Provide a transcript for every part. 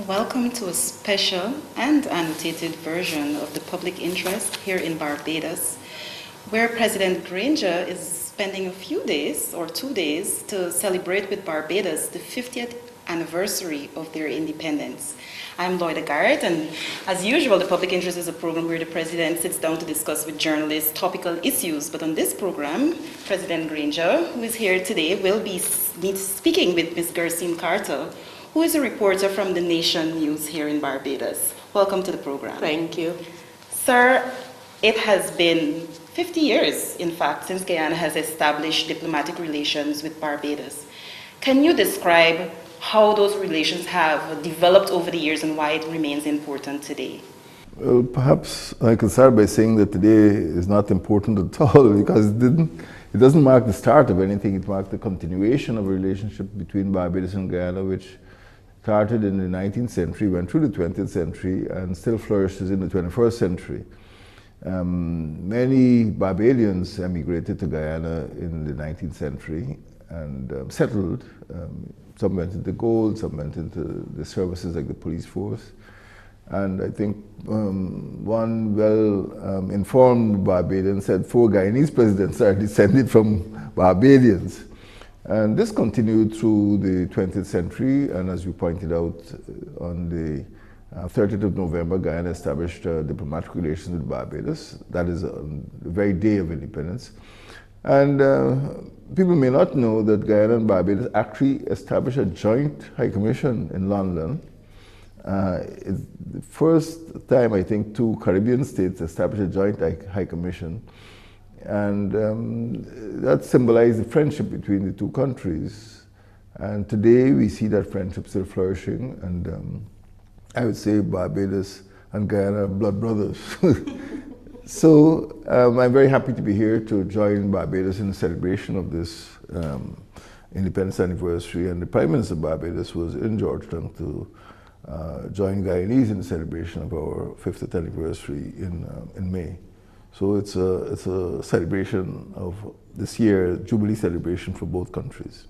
Welcome to a special and annotated version of the public interest here in Barbados, where President Granger is spending a few days or 2 days to celebrate with Barbados the 50th anniversary of their independence. I'm Lloyda Garrett, and as usual, the public interest is a program where the president sits down to discuss with journalists topical issues. But on this program, President Granger, who is here today, will be speaking with Ms. Gercine, who is a reporter from The Nation News here in Barbados. Welcome to the program. Thank you. Sir, it has been 50 years, in fact, since Guyana has established diplomatic relations with Barbados. Can you describe how those relations have developed over the years and why it remains important today? Well, perhaps I can start by saying that today is not important at all because it doesn't mark the start of anything. It marked the continuation of a relationship between Barbados and Guyana, which started in the 19th century, went through the 20th century, and still flourishes in the 21st century. Many Barbadians emigrated to Guyana in the 19th century and settled. Some went into gold, some went into the services like the police force. And I think one well-informed Barbadian said 4 Guyanese presidents are descended from Barbadians. And this continued through the 20th century, and as you pointed out, on the 30th of November, Guyana established diplomatic relations with Barbados. That is on the very day of independence. And people may not know that Guyana and Barbados actually established a joint high commission in London. It's the first time, I think, 2 Caribbean states established a joint high commission. And that symbolized the friendship between the 2 countries. And today we see that friendship still flourishing. And I would say Barbados and Guyana are blood brothers. So I'm very happy to be here to join Barbados in the celebration of this independence anniversary. And the Prime Minister of Barbados was in Georgetown to join Guyanese in the celebration of our 50th anniversary in May. So it's a celebration of this year, Jubilee celebration for both countries.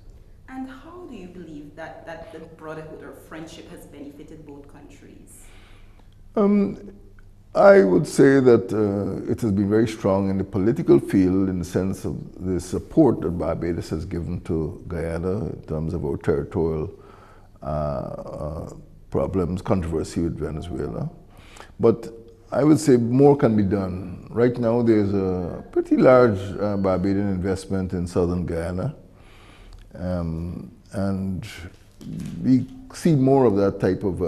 And how do you believe that the brotherhood or friendship has benefited both countries? I would say that it has been very strong in the political field in the sense of the support that Barbados has given to Guyana in terms of our territorial problems, controversy with Venezuela. But I would say more can be done. Right now there's a pretty large Barbadian investment in southern Guyana. And we see more of that type of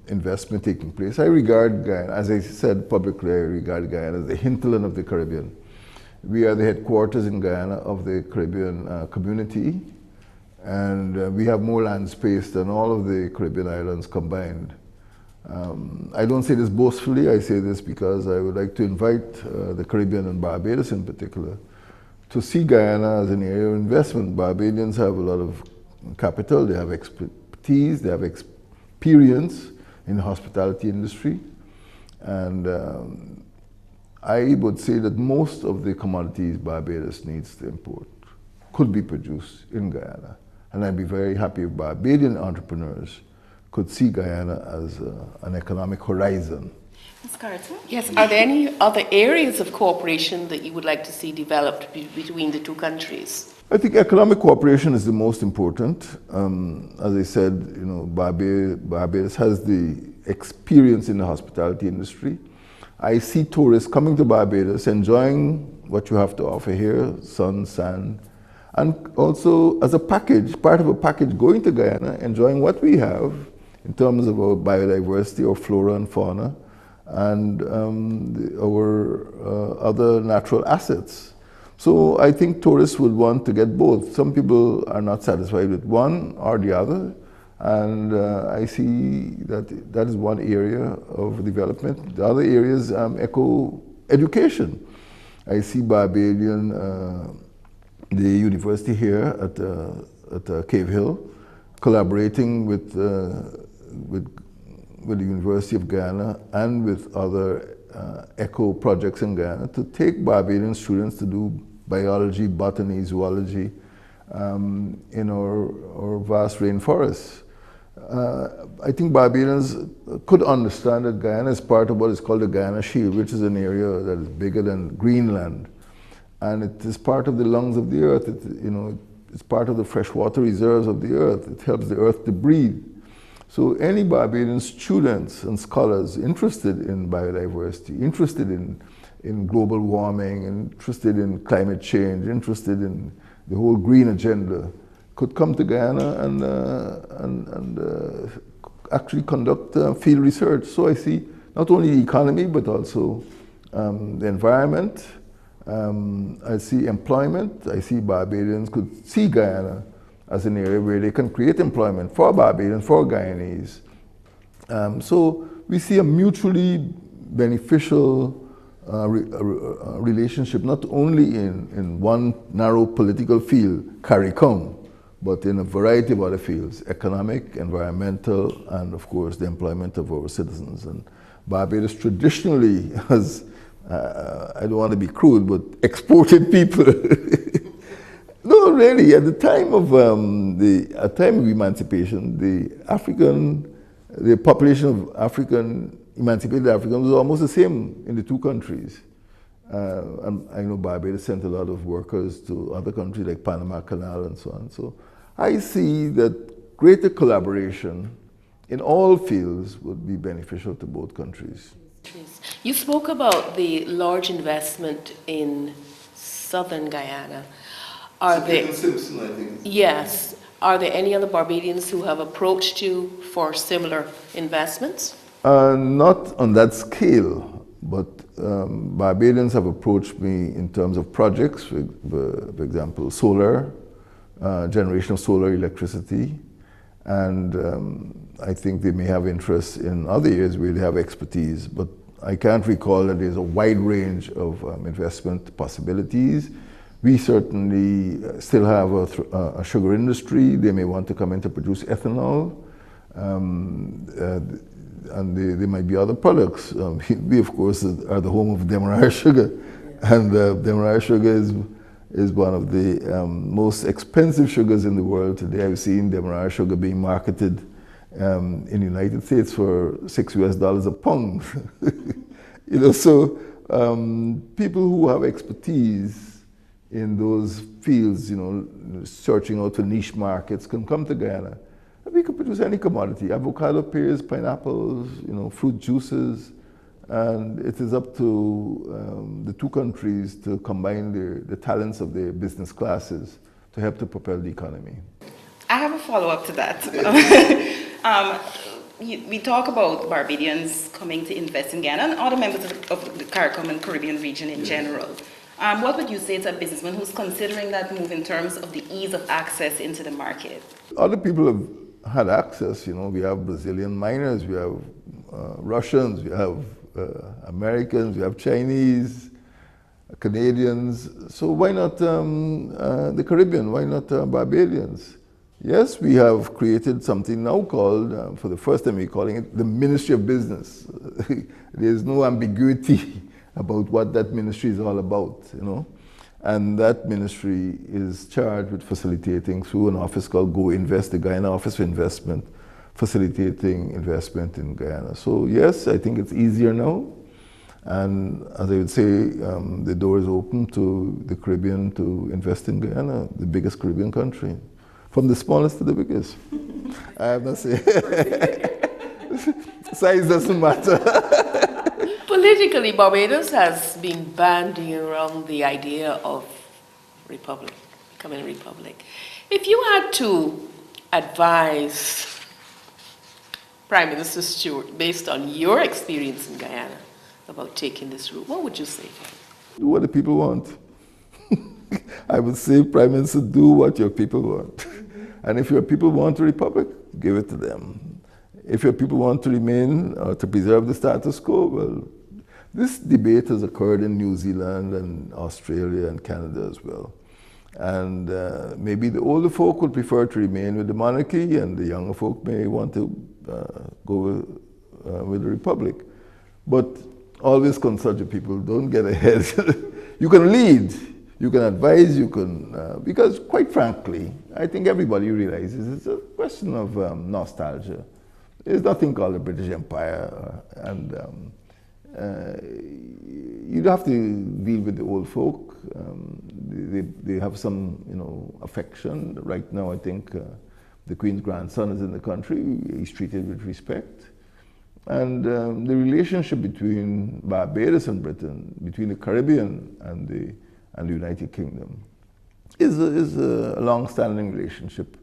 investment taking place. I regard Guyana, as I said publicly, I regard Guyana as the hinterland of the Caribbean. We are the headquarters in Guyana of the Caribbean community, and we have more land space than all of the Caribbean islands combined. I don't say this boastfully, I say this because I would like to invite the Caribbean and Barbados in particular to see Guyana as an area of investment. Barbadians have a lot of capital, they have expertise, they have experience in the hospitality industry. And I would say that most of the commodities Barbados needs to import could be produced in Guyana. And I'd be very happy if Barbadian entrepreneurs could see Guyana as an economic horizon. Ms. Garrett? Yes, are there any other areas of cooperation that you would like to see developed between the 2 countries? I think economic cooperation is the most important. As I said, Barbados has the experience in the hospitality industry. I see tourists coming to Barbados, enjoying what you have to offer here, sun, sand, and also as a package, part of a package, going to Guyana, enjoying what we have in terms of our biodiversity, our flora and fauna, and our other natural assets. So I think tourists would want to get both. Some people are not satisfied with one or the other, and I see that that is one area of development. The other area is eco-education. I see Barbadian, the university here at Cave Hill, collaborating with the University of Guyana and with other eco projects in Guyana to take Barbadian students to do biology, botany, zoology in our vast rainforests. I think Barbadians could understand that Guyana is part of what is called the Guyana Shield, which is an area that is bigger than Greenland. And it is part of the lungs of the earth. It's part of the freshwater reserves of the earth. It helps the earth to breathe. So any Barbadian students and scholars interested in biodiversity, interested in global warming, interested in climate change, interested in the whole green agenda, could come to Guyana and actually conduct field research. So I see not only the economy, but also the environment. I see employment. I see Barbadians could see Guyana as an area where they can create employment for Barbadians, for Guyanese. So we see a mutually beneficial relationship, not only in one narrow political field, Caricom, but in a variety of other fields, economic, environmental, and of course the employment of our citizens. And Barbados traditionally has, I don't want to be crude, but exported people. No, really, at the time of emancipation, the population of emancipated Africans was almost the same in the two countries. And I know Barbados sent a lot of workers to other countries like Panama Canal and so on. So I see that greater collaboration in all fields would be beneficial to both countries. You spoke about the large investment in southern Guyana. Are there, Simpson, I think. yes. Are there any other Barbadians who have approached you for similar investments? Not on that scale, but Barbadians have approached me in terms of projects, for example, solar, generation of solar electricity, and I think they may have interest in other areas where they have expertise, but I can't recall that there's a wide range of investment possibilities. We certainly still have a sugar industry. They may want to come in to produce ethanol, and there might be other products. We, of course, are the home of Demerara sugar, and Demerara sugar is one of the most expensive sugars in the world today. I've seen Demerara sugar being marketed in the United States for $6 a pound. So people who have expertise in those fields, searching out for niche markets, can come to Guyana. We can produce any commodity: avocado, pears, pineapples, fruit juices, and it is up to the two countries to combine the talents of their business classes to help to propel the economy. I have a follow-up to that. We talk about Barbadians coming to invest in Guyana and other members of the Caricom and Caribbean region in general. What would you say to a businessman who's considering that move in terms of the ease of access into the market? Other people have had access. We have Brazilian miners, we have Russians, we have Americans, we have Chinese, Canadians. So why not the Caribbean? Why not Barbadians? Yes, we have created something now called, for the first time we're calling it the Ministry of Business. There's no ambiguity about what that ministry is all about, And that ministry is charged with facilitating through an office called Go Invest, the Guyana Office for Investment, facilitating investment in Guyana. So yes, I think it's easier now. And as I would say, the door is open to the Caribbean to invest in Guyana, the biggest Caribbean country. From the smallest to the biggest. I have not say. Size doesn't matter. Politically, Barbados has been bandying around the idea of republic, becoming a republic. If you had to advise Prime Minister Stewart, based on your experience in Guyana, about taking this route, what would you say? Do what the people want. I would say, Prime Minister, do what your people want. And if your people want a republic, give it to them. If your people want to remain or to preserve the status quo, well, this debate has occurred in New Zealand and Australia and Canada as well. And maybe the older folk would prefer to remain with the monarchy, and the younger folk may want to go with the republic. But always consult your people, don't get ahead. You can lead, You can advise, you can, because quite frankly, I think everybody realizes it's a question of nostalgia. There's nothing called the British Empire, and you have to deal with the old folk. They have some, affection. Right now, I think the Queen's grandson is in the country. He's treated with respect. And the relationship between Barbados and Britain, between the Caribbean and the United Kingdom, is a long-standing relationship.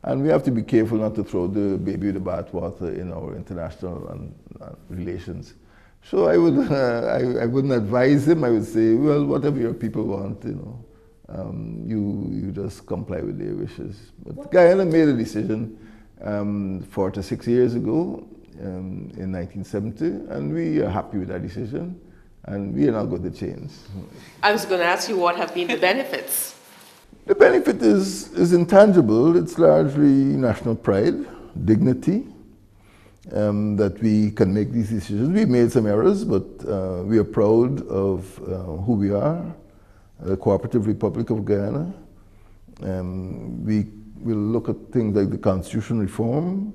And we have to be careful not to throw the baby with the bathwater in our international relations. So I wouldn't advise him. I would say, well, whatever your people want, you just comply with their wishes. But Guyana made a decision 4 to 6 years ago in 1970, and we are happy with that decision, and we are not going to change. I was going to ask you what have been the benefits. The benefit is intangible. It's largely national pride, dignity, that we can make these decisions. We made some errors, but we are proud of who we are, the Cooperative Republic of Guyana. We will look at things like the constitution reform.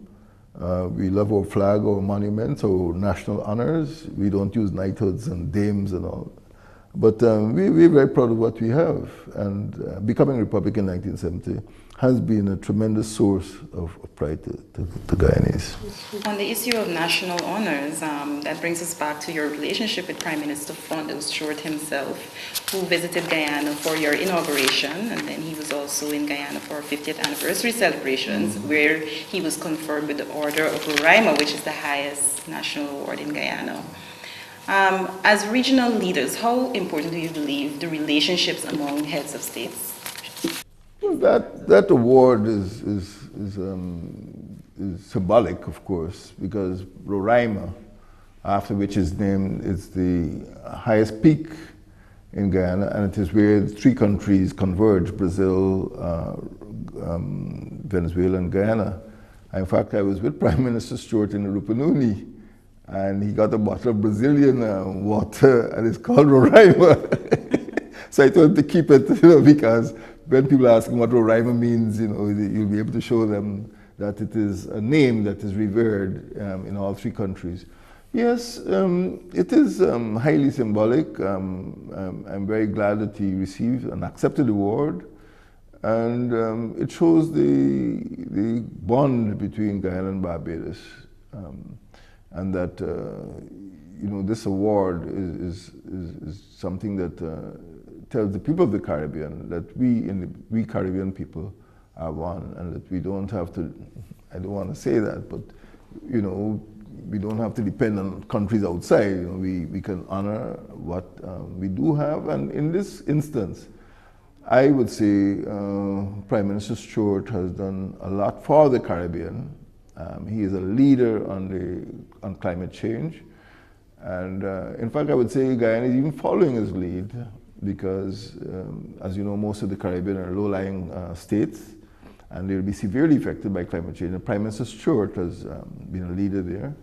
We love our flag, our monuments, our national honors. We don't use knighthoods and dames and all. But we're very proud of what we have. And becoming a republic in 1970 has been a tremendous source of pride to Guyanese. On the issue of national honors, that brings us back to your relationship with Prime Minister Fonda Stewart himself, who visited Guyana for your inauguration, and then he was also in Guyana for 50th anniversary celebrations, where he was conferred with the Order of Roraima, which is the highest national award in Guyana. As regional leaders, how important do you believe the relationships among heads of states? Well, that award is symbolic, of course, because Roraima, after which is named, is the highest peak in Guyana, and it is where 3 countries converge: Brazil, Venezuela, and Guyana. In fact, I was with Prime Minister Stewart in the Rupununi, and he got a bottle of Brazilian water, and it's called Roraima. So I told him to keep it, because when people ask him what Roraima means, you'll be able to show them that it is a name that is revered in all 3 countries. Yes, it is highly symbolic. I'm very glad that he received and accepted the award, and it shows the bond between Guyana and Barbados. And that this award is something that tells the people of the Caribbean that we Caribbean people are one, and that we don't have to, I don't want to say that, but we don't have to depend on countries outside. We can honor what we do have, and in this instance, I would say Prime Minister Stewart has done a lot for the Caribbean. He is a leader on climate change, and in fact I would say Guyana is even following his lead, because as you know, most of the Caribbean are low-lying states, and they'll be severely affected by climate change. And Prime Minister Stewart has been a leader there.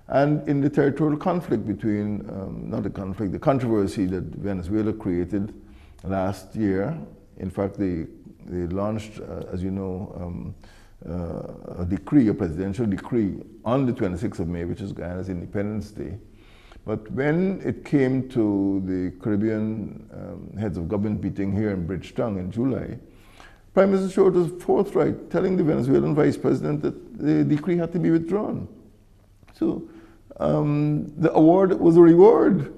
And in the territorial conflict between, the controversy that Venezuela created last year, in fact they launched, as you know, a presidential decree on the 26th of May, which is Guyana's Independence Day. But when it came to the Caribbean heads of government meeting here in Bridgetown in July, Prime Minister Stewart was forthright, telling the Venezuelan vice president that the decree had to be withdrawn. So the award was a reward.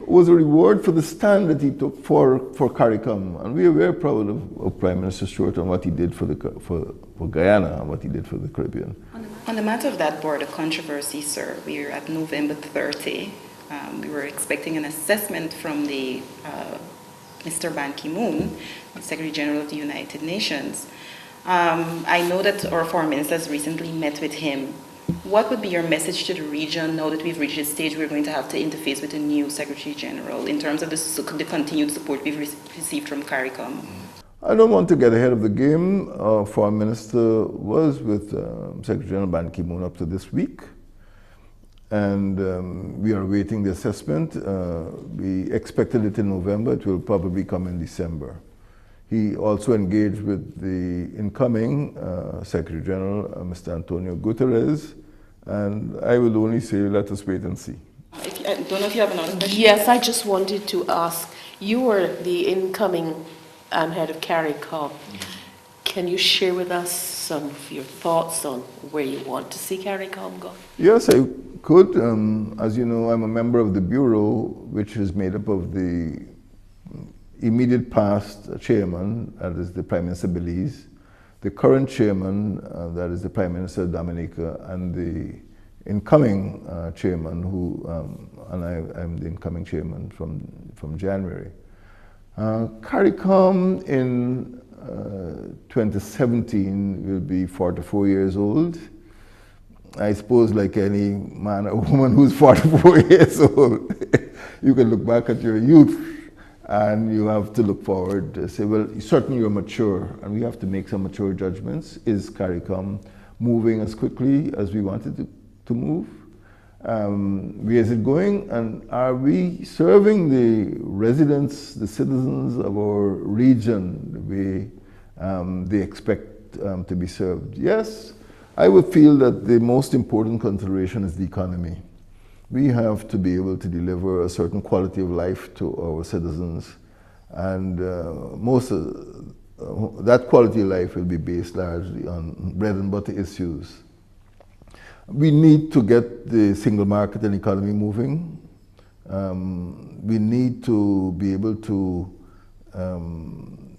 Was a reward for the stand that he took for Caricom, and we are very proud of Prime Minister Stewart and what he did for Guyana and what he did for the Caribbean. On the matter of that border controversy, sir, we are at November 30. We were expecting an assessment from the Mr. Ban Ki-moon, the Secretary General of the United Nations. I know that our foreign minister has recently met with him. What would be your message to the region now that we've reached a stage we're going to have to interface with a new Secretary General in terms of the continued support we've received from Caricom? I don't want to get ahead of the game. Our Foreign Minister was with Secretary General Ban Ki-moon up to this week. and we are awaiting the assessment. We expected it in November. It will probably come in December. He also engaged with the incoming Secretary General, Mr. Antonio Guterres, and I would only say let us wait and see. I don't know if you have another question. Yes, I just wanted to ask, you were the incoming head of Caricom. Can you share with us some of your thoughts on where you want to see Caricom go? Yes, I could. As you know, I'm a member of the Bureau, which is made up of the immediate past chairman, that is the Prime Minister Belize, the current chairman, that is the Prime Minister Dominica, and the incoming chairman, who, and I'm the incoming chairman from January. Caricom in 2017 will be 44 years old. I suppose like any man or woman who's 44 years old, you can look back at your youth and you have to look forward to say, well, certainly you're mature, and we have to make some mature judgments. Is Caricom moving as quickly as we wanted to move? Where is it going? And are we serving the residents, the citizens of our region the way they expect to be served? Yes, I would feel that the most important consideration is the economy. We have to be able to deliver a certain quality of life to our citizens, and most of that quality of life will be based largely on bread and butter issues. We need to get the single market and economy moving. We need to be able to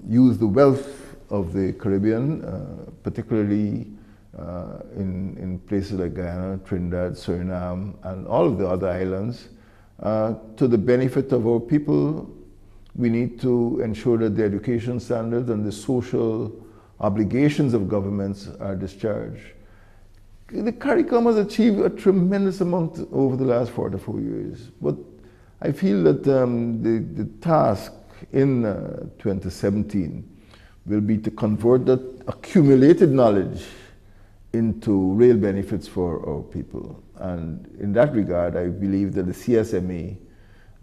use the wealth of the Caribbean, particularly in places like Guyana, Trinidad, Suriname, and all of the other islands, to the benefit of our people. We need to ensure that the education standards and the social obligations of governments are discharged. The Caricom has achieved a tremendous amount over the last 44 years, but I feel that the task in 2017 will be to convert that accumulated knowledge into real benefits for our people. And in that regard, I believe that the CSME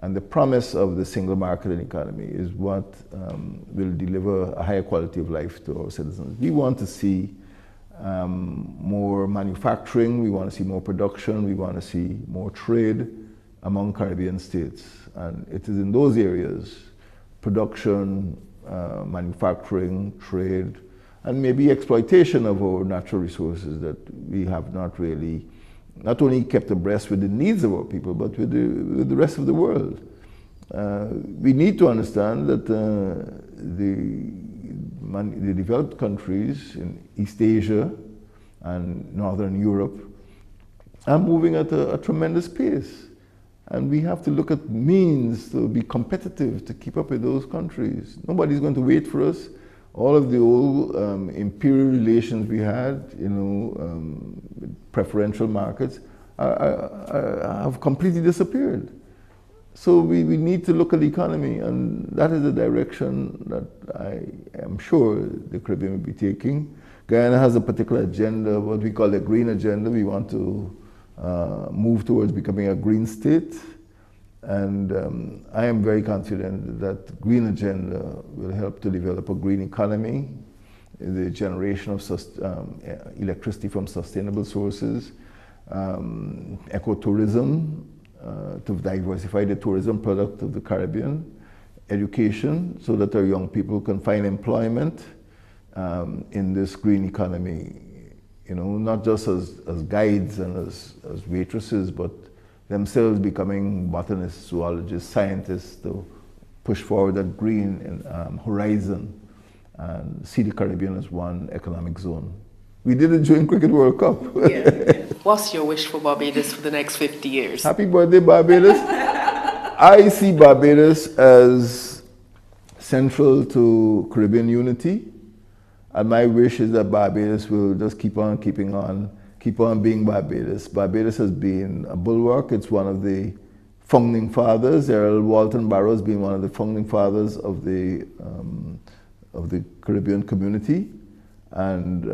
and the promise of the single market and economy is what will deliver a higher quality of life to our citizens. We want to see more manufacturing, we want to see more production, we want to see more trade among Caribbean states. And it is in those areas, production, manufacturing, trade, and maybe exploitation of our natural resources, that we have not really, not only kept abreast with the needs of our people, but with the rest of the world. We need to understand that the developed countries in East Asia and Northern Europe are moving at a tremendous pace. And we have to look at means to be competitive, to keep up with those countries. Nobody's going to wait for us. All of the old imperial relations we had, with preferential markets, have completely disappeared. So we need to look at the economy, and that is the direction that I am sure the Caribbean will be taking. Guyana has a particular agenda, what we call the green agenda. We want to move towards becoming a green state. And I am very confident that green agenda will help to develop a green economy, the generation of electricity from sustainable sources, ecotourism, to diversify the tourism product of the Caribbean, education, so that our young people can find employment in this green economy, not just as guides and as waitresses, but themselves becoming botanists, zoologists, scientists, to push forward that green horizon and see the Caribbean as one economic zone. We did it during Cricket World Cup. Yeah. What's your wish for Barbados for the next 50 years? Happy birthday, Barbados. I see Barbados as central to Caribbean unity, and my wish is that Barbados will just keep on keeping on, keep on being Barbados. Barbados has been a bulwark. It's one of the founding fathers. Errol Walton Barrows being one of the founding fathers of the Caribbean community. And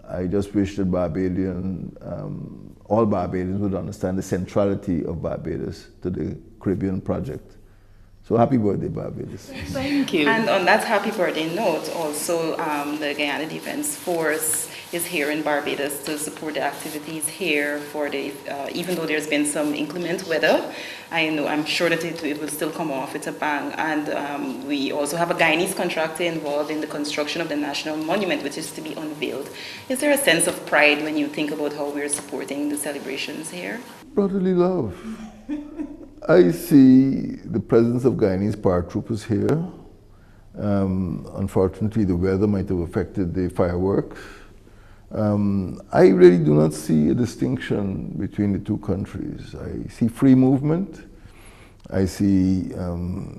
I just wish that Barbadian all Barbadians would understand the centrality of Barbados to the Caribbean project. So happy birthday, Barbados. Thank you. And on that happy birthday note, also the Guyana Defense Force is here in Barbados to support the activities here for the, even though there's been some inclement weather, I'm sure that it will still come off. It's a bang. And we also have a Guyanese contractor involved in the construction of the National Monument, which is to be unveiled. Is there a sense of pride when you think about how we're supporting the celebrations here? Brotherly love. I see the presence of Guyanese paratroopers here. Unfortunately, the weather might have affected the fireworks. I really do not see a distinction between the two countries. I see free movement, I see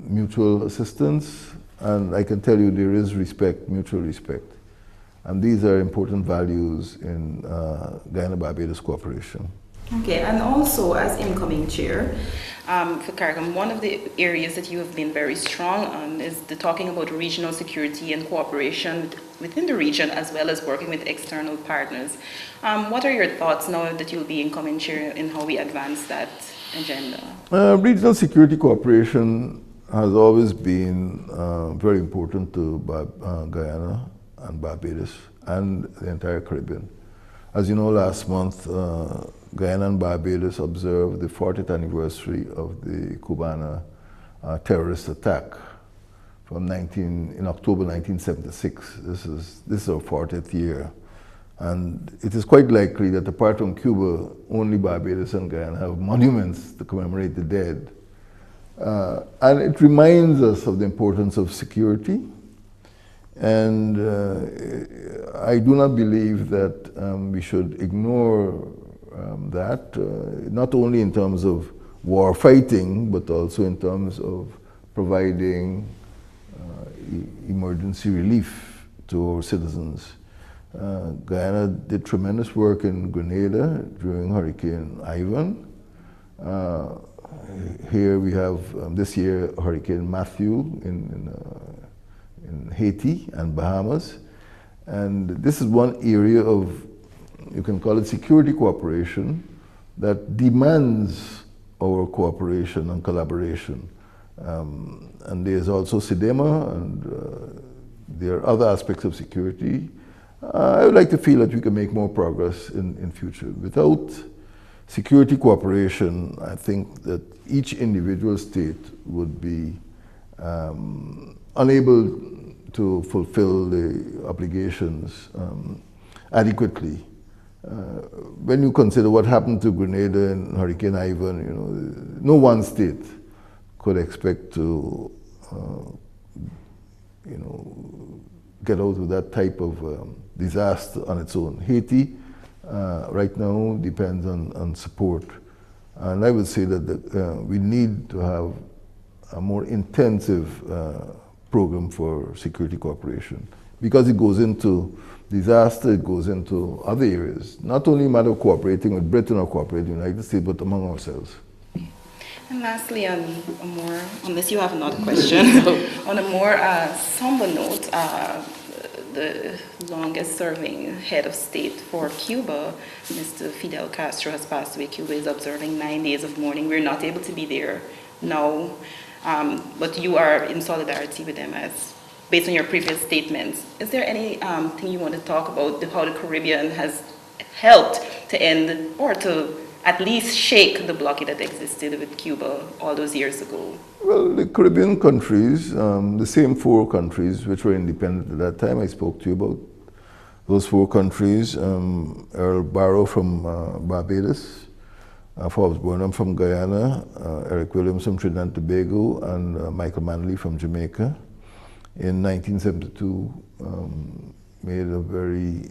mutual assistance, and I can tell you there is respect, mutual respect. And these are important values in Guyana-Barbados cooperation. Okay, and also as incoming chair for Caricom, one of the areas that you have been very strong on is the talking about regional security and cooperation within the region, as well as working with external partners. What are your thoughts now that you'll be incoming chair in how we advance that agenda? Regional security cooperation has always been very important to Guyana and Barbados and the entire Caribbean. As you know, last month, Guyana and Barbados observed the 40th anniversary of the Cubana terrorist attack in October 1976. This is our 40th year. And it is quite likely that apart from Cuba, only Barbados and Guyana have monuments to commemorate the dead. And it reminds us of the importance of security. And I do not believe that we should ignore that, not only in terms of war fighting, but also in terms of providing emergency relief to our citizens. Guyana did tremendous work in Grenada during Hurricane Ivan. Here we have, this year, Hurricane Matthew in Haiti and Bahamas. And this is one area of, you can call it security cooperation, that demands our cooperation and collaboration. And there's also SIDEMA, and there are other aspects of security. I would like to feel that we can make more progress in future. Without security cooperation, I think that each individual state would be unable to fulfill the obligations adequately. When you consider what happened to Grenada and Hurricane Ivan, no one state could expect to, get out of that type of disaster on its own. Haiti, right now, depends on support. And I would say that we need to have a more intensive program for security cooperation, because it goes into disaster, it goes into other areas. Not only a matter of cooperating with Britain or cooperating with the United States, but among ourselves. And lastly, on a more, unless you have another question, on a more somber note, the longest serving head of state for Cuba, Mr. Fidel Castro, has passed away. Cuba is observing 9 days of mourning. We're not able to be there now, but you are in solidarity with them as based on your previous statements. Is there any thing you want to talk about how the Caribbean has helped to end or to at least shake the blockade that existed with Cuba all those years ago? Well, the Caribbean countries, the same 4 countries which were independent at that time, I spoke to you about those 4 countries. Earl Barrow from Barbados, Forbes Burnham from Guyana, Eric Williams from Trinidad and Tobago, and Michael Manley from Jamaica. In 1972, made a very,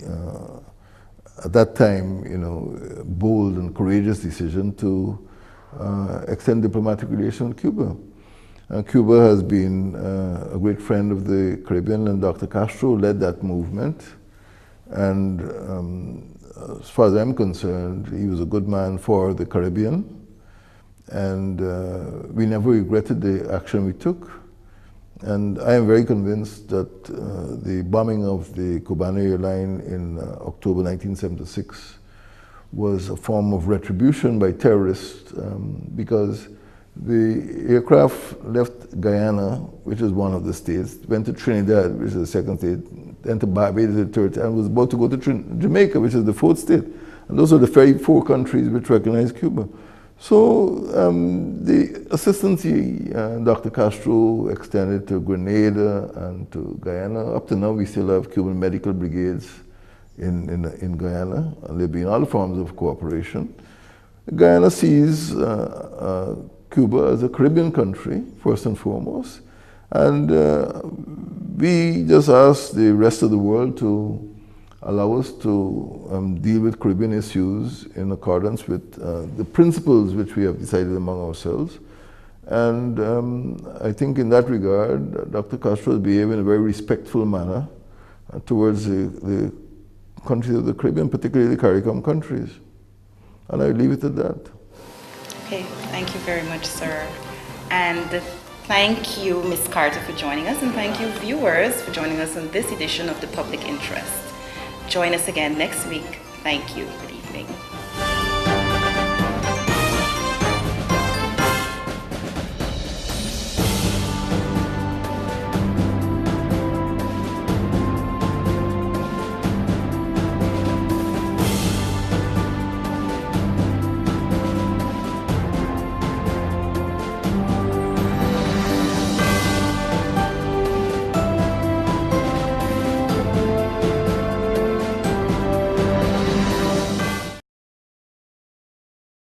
at that time, bold and courageous decision to extend diplomatic relations with Cuba. Cuba has been a great friend of the Caribbean, and Dr. Castro led that movement. And as far as I'm concerned, he was a good man for the Caribbean. And we never regretted the action we took. And I am very convinced that the bombing of the Cubana airline in October 1976 was a form of retribution by terrorists because the aircraft left Guyana, which is one of the states, went to Trinidad, which is the second state, then to Barbados, the third, and was about to go to Jamaica, which is the fourth state. And those are the very four countries which recognize Cuba. So the assistance Dr. Castro extended to Grenada and to Guyana. Up to now, we still have Cuban medical brigades in Guyana, and there have been other forms of cooperation. Guyana sees Cuba as a Caribbean country, first and foremost, and we just ask the rest of the world to allow us to deal with Caribbean issues in accordance with the principles which we have decided among ourselves. And I think in that regard, Dr. Castro has behaved in a very respectful manner towards the countries of the Caribbean, particularly the Caricom countries. And I leave it at that. Okay, thank you very much, sir. And thank you, Ms. Carter, for joining us, and thank you, viewers, for joining us on this edition of The Public Interest. Join us again next week. Thank you. Good evening.